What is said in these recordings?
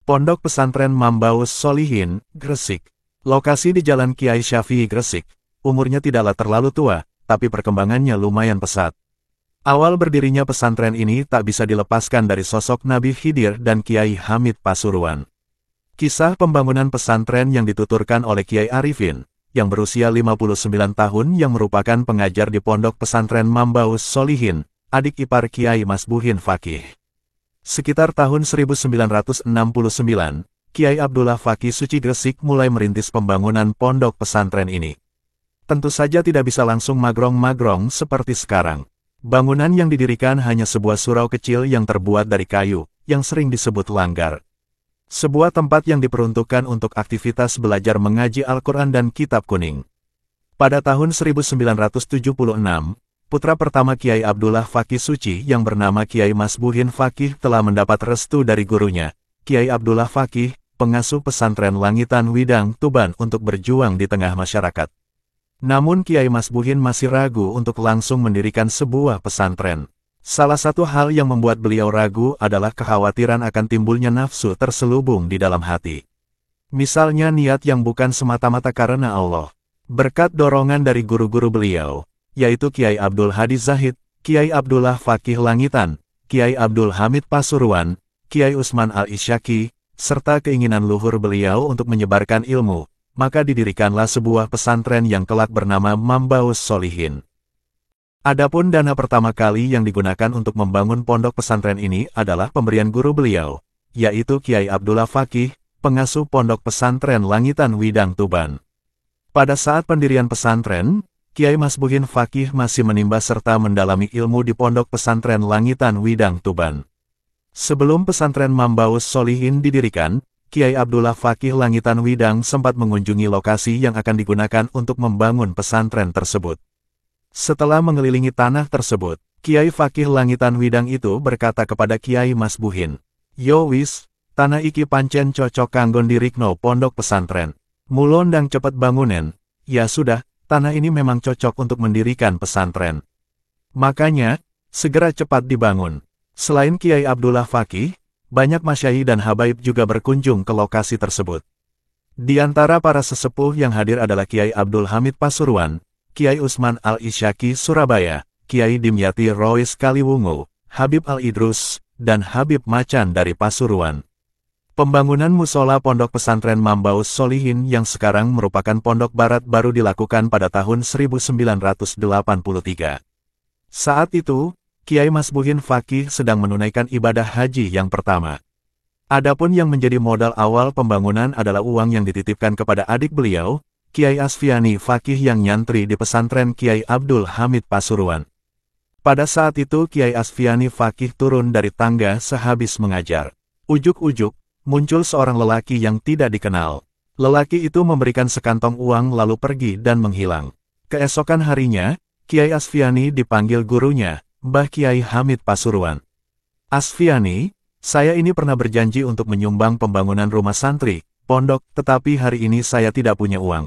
Pondok Pesantren Mambaus Sholihin, Gresik. Lokasi di Jalan Kiai Syafi'i Gresik. Umurnya tidaklah terlalu tua, tapi perkembangannya lumayan pesat. Awal berdirinya pesantren ini tak bisa dilepaskan dari sosok Nabi Khidir dan Kiai Hamid Pasuruan. Kisah pembangunan pesantren yang dituturkan oleh Kiai Arifin, yang berusia 59 tahun yang merupakan pengajar di Pondok Pesantren Mambaus Sholihin, adik ipar Kiai Masbuhin Fakih. Sekitar tahun 1969, Kiai Abdullah Fakih Suci Gresik mulai merintis pembangunan pondok pesantren ini. Tentu saja tidak bisa langsung magrong-magrong seperti sekarang. Bangunan yang didirikan hanya sebuah surau kecil yang terbuat dari kayu, yang sering disebut langgar. Sebuah tempat yang diperuntukkan untuk aktivitas belajar mengaji Al-Quran dan Kitab Kuning. Pada tahun 1976, putra pertama Kiai Abdullah Fakih Suci yang bernama Kiai Masbuhin Fakih telah mendapat restu dari gurunya, Kiai Abdullah Fakih, pengasuh pesantren Langitan Widang Tuban untuk berjuang di tengah masyarakat. Namun Kiai Masbuhin masih ragu untuk langsung mendirikan sebuah pesantren. Salah satu hal yang membuat beliau ragu adalah kekhawatiran akan timbulnya nafsu terselubung di dalam hati. Misalnya niat yang bukan semata-mata karena Allah. Berkat dorongan dari guru-guru beliau, yaitu Kiai Abdul Hadi Zahid, Kiai Abdullah Fakih Langitan, Kiai Abdul Hamid Pasuruan, Kiai Usman Al-Isyaki, serta keinginan luhur beliau untuk menyebarkan ilmu, maka didirikanlah sebuah pesantren yang kelak bernama Mambaus Sholihin. Adapun dana pertama kali yang digunakan untuk membangun pondok pesantren ini adalah pemberian guru beliau, yaitu Kiai Abdullah Fakih, pengasuh pondok pesantren Langitan Widang Tuban. Pada saat pendirian pesantren, Kiai Masbuhin Fakih masih menimba serta mendalami ilmu di pondok pesantren Langitan Widang Tuban. Sebelum pesantren Mambaus Sholihin didirikan, Kiai Abdullah Fakih Langitan Widang sempat mengunjungi lokasi yang akan digunakan untuk membangun pesantren tersebut. Setelah mengelilingi tanah tersebut, Kiai Fakih Langitan Widang itu berkata kepada Kiai Masbuhin, "Yo wis, tanah iki pancen cocok kanggon dirikno pondok pesantren. Mulon ndang cepet bangunen." Ya sudah, tanah ini memang cocok untuk mendirikan pesantren. Makanya, segera cepat dibangun. Selain Kiai Abdullah Fakih, banyak masyayikh dan habaib juga berkunjung ke lokasi tersebut. Di antara para sesepuh yang hadir adalah Kiai Abdul Hamid Pasuruan, Kiai Usman Al-Isyaki Surabaya, Kiai Dimyati Rois Kaliwungu, Habib Al-Idrus, dan Habib Macan dari Pasuruan. Pembangunan musola pondok pesantren Mambaus Sholihin yang sekarang merupakan pondok barat baru dilakukan pada tahun 1983. Saat itu, Kiai Masbuhin Fakih sedang menunaikan ibadah haji yang pertama. Adapun yang menjadi modal awal pembangunan adalah uang yang dititipkan kepada adik beliau, Kiai Asfiani Fakih yang nyantri di pesantren Kiai Abdul Hamid Pasuruan. Pada saat itu Kiai Asfiani Fakih turun dari tangga sehabis mengajar. Ujuk-ujuk, muncul seorang lelaki yang tidak dikenal. Lelaki itu memberikan sekantong uang lalu pergi dan menghilang. Keesokan harinya, Kiai Asfiani dipanggil gurunya, Mbah Kiai Hamid Pasuruan. "Asfiani, saya ini pernah berjanji untuk menyumbang pembangunan rumah santri, pondok, tetapi hari ini saya tidak punya uang."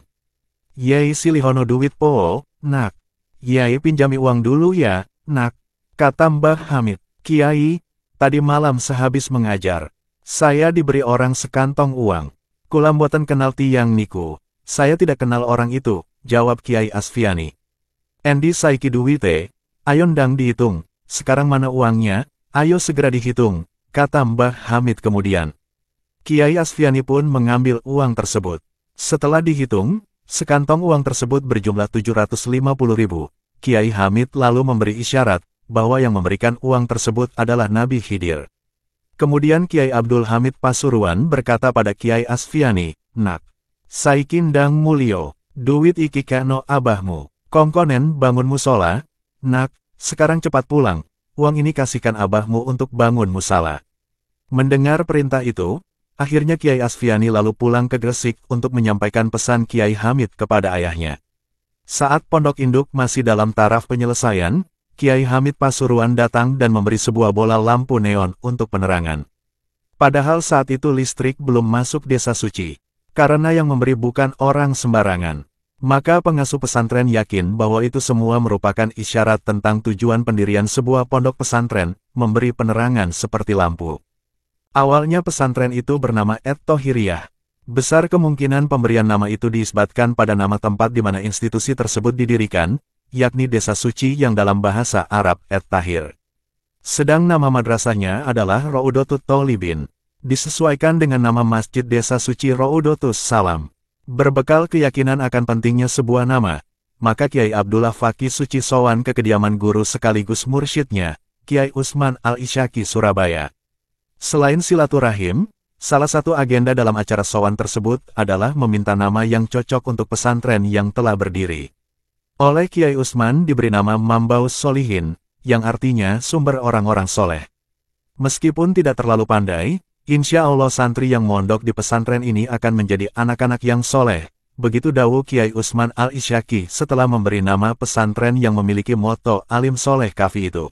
"Yai silihono duit po, nak. Yai pinjami uang dulu ya, nak," kata Mbah Hamid. "Kiai, tadi malam sehabis mengajar, saya diberi orang sekantong uang. Kula mboten kenal tiyang niku." "Saya tidak kenal orang itu," jawab Kiai Asfiani. "Endi saiki duwite? Ayo ndang dihitung. Sekarang mana uangnya? Ayo segera dihitung," kata Mbah Hamid kemudian. Kiai Asfiani pun mengambil uang tersebut. Setelah dihitung, sekantong uang tersebut berjumlah 750.000. Kiai Hamid lalu memberi isyarat bahwa yang memberikan uang tersebut adalah Nabi Khidir. Kemudian Kiai Abdul Hamid Pasuruan berkata pada Kiai Asfiani, "Nak, saiki ndang mulio, duit iki keno abahmu. Kongkonen bangun musola. Nak, sekarang cepat pulang, uang ini kasihkan abahmu untuk bangun musala." Mendengar perintah itu, akhirnya Kiai Asfiani lalu pulang ke Gresik untuk menyampaikan pesan Kiai Hamid kepada ayahnya. Saat pondok induk masih dalam taraf penyelesaian, Kiai Hamid Pasuruan datang dan memberi sebuah bola lampu neon untuk penerangan. Padahal saat itu listrik belum masuk desa suci, karena yang memberi bukan orang sembarangan. Maka pengasuh pesantren yakin bahwa itu semua merupakan isyarat tentang tujuan pendirian sebuah pondok pesantren, memberi penerangan seperti lampu. Awalnya pesantren itu bernama Et-Tohiriyah. Besar kemungkinan pemberian nama itu diisbatkan pada nama tempat di mana institusi tersebut didirikan, yakni Desa Suci yang dalam bahasa Arab Et-Tahir. Sedang nama madrasahnya adalah Ra'udotut Tholibin, disesuaikan dengan nama Masjid Desa Suci Ra'udotus Salam. Berbekal keyakinan akan pentingnya sebuah nama, maka Kiai Abdullah Faqih Suci sowan ke kediaman guru sekaligus mursyidnya, Kiai Usman Al-Isyaki Surabaya. Selain silaturahim, salah satu agenda dalam acara sowan tersebut adalah meminta nama yang cocok untuk pesantren yang telah berdiri. Oleh Kiai Usman diberi nama Mambaus Solihin, yang artinya sumber orang-orang soleh. Meskipun tidak terlalu pandai, insya Allah santri yang mondok di pesantren ini akan menjadi anak-anak yang soleh. Begitu dawuh Kiai Usman Al-Isyaki setelah memberi nama pesantren yang memiliki moto Alim Soleh Kafi itu.